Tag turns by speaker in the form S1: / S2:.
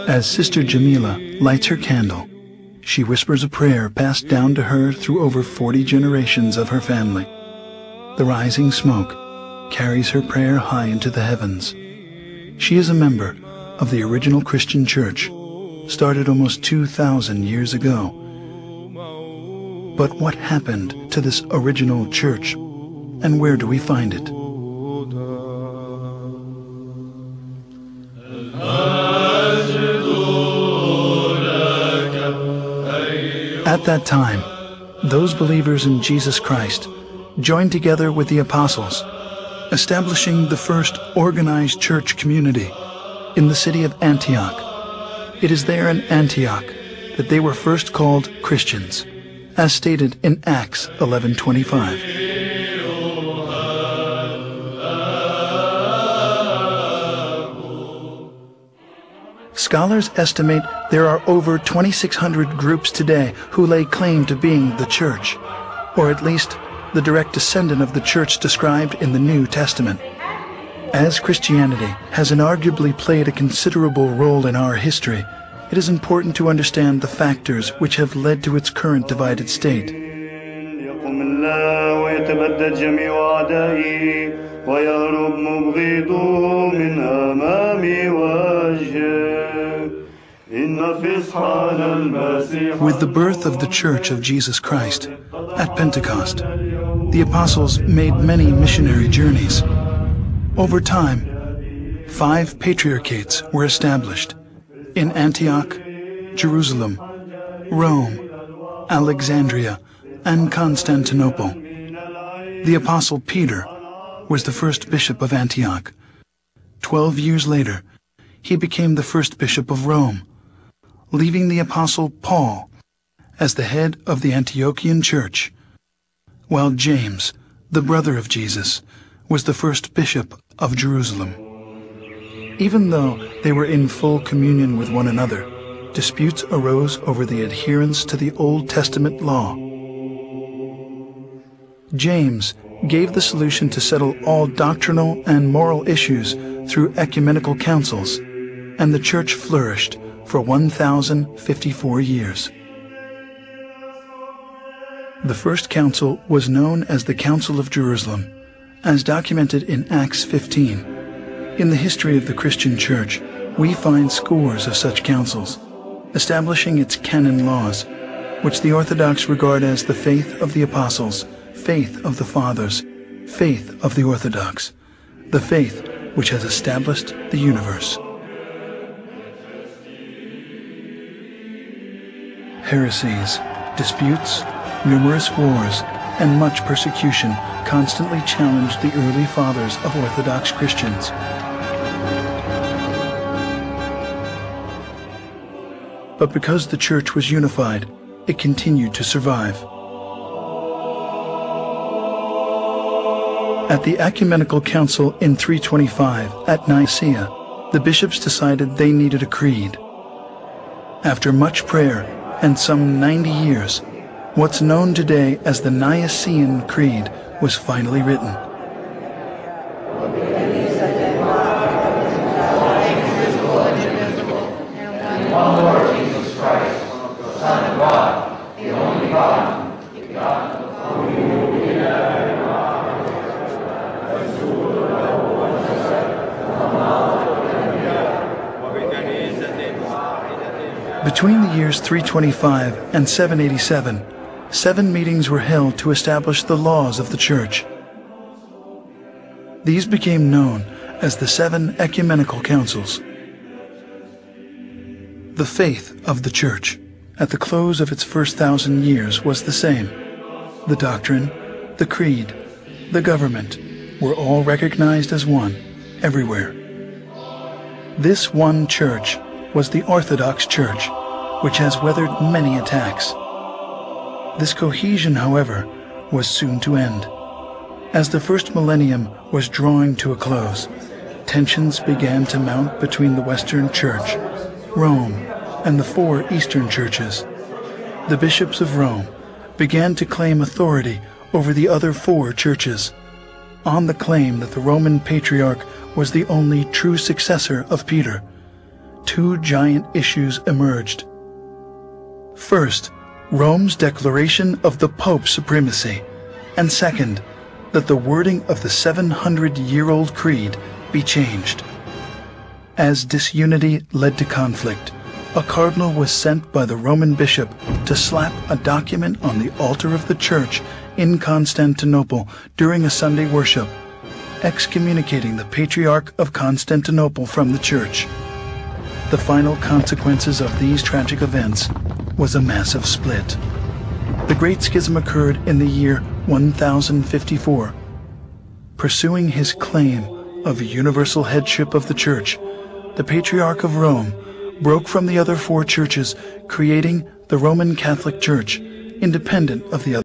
S1: As Sister Jamila lights her candle, she whispers a prayer passed down to her through over 40 generations of her family. The rising smoke carries her prayer high into the heavens. She is a member of the original Christian church, started almost 2,000 years ago. But what happened to this original church, and where do we find it? At that time, those believers in Jesus Christ joined together with the apostles, establishing the first organized church community in the city of Antioch. It is there in Antioch that they were first called Christians, as stated in Acts 11:25. Scholars estimate there are over 2,600 groups today who lay claim to being the church, or at least the direct descendant of the church described in the New Testament. As Christianity has inarguably played a considerable role in our history, it is important to understand the factors which have led to its current divided state. With the birth of the Church of Jesus Christ at Pentecost, the apostles made many missionary journeys. Over time, 5 patriarchates were established in Antioch, Jerusalem, Rome, Alexandria, and Constantinople. The apostle Peter was the first bishop of Antioch. 12 years later, he became the first bishop of Rome, leaving the apostle Paul as the head of the Antiochian church, while James, the brother of Jesus, was the first bishop of Jerusalem. Even though they were in full communion with one another, disputes arose over the adherence to the Old Testament law. James gave the solution to settle all doctrinal and moral issues through ecumenical councils, and the church flourished for 1,054 years. The first council was known as the Council of Jerusalem, as documented in Acts 15. In the history of the Christian Church, we find scores of such councils, establishing its canon laws, which the Orthodox regard as the faith of the apostles, faith of the fathers, faith of the Orthodox, the faith which has established the universe. Heresies, disputes, numerous wars, and much persecution constantly challenged the early fathers of Orthodox Christians. But because the church was unified, it continued to survive. At the Ecumenical Council in 325 at Nicaea, the bishops decided they needed a creed. After much prayer and some 90 years, what's known today as the Nicene Creed was finally written. One Lord Jesus Christ, the Son of God, the only God, begotten of Between the years 325 and 787, 7 meetings were held to establish the laws of the Church. These became known as the 7 Ecumenical Councils. The faith of the Church, at the close of its first 1,000 years, was the same. The doctrine, the creed, the government were all recognized as one, everywhere. This one church was the Orthodox Church, which has weathered many attacks. This cohesion, however, was soon to end. As the first millennium was drawing to a close, tensions began to mount between the Western Church, Rome, and the 4 Eastern churches. the bishops of Rome began to claim authority over the other 4 churches, on the claim that the Roman Patriarch was the only true successor of Peter. 2 giant issues emerged. First, Rome's declaration of the Pope's supremacy, and second, that the wording of the 700-year-old creed be changed. As disunity led to conflict, a cardinal was sent by the Roman bishop to slap a document on the altar of the church in Constantinople during a Sunday worship, excommunicating the Patriarch of Constantinople from the church. The final consequences of these tragic events was a massive split. The Great Schism occurred in the year 1054. Pursuing his claim of universal headship of the Church, the Patriarch of Rome broke from the other 4 churches, creating the Roman Catholic Church, independent of the other.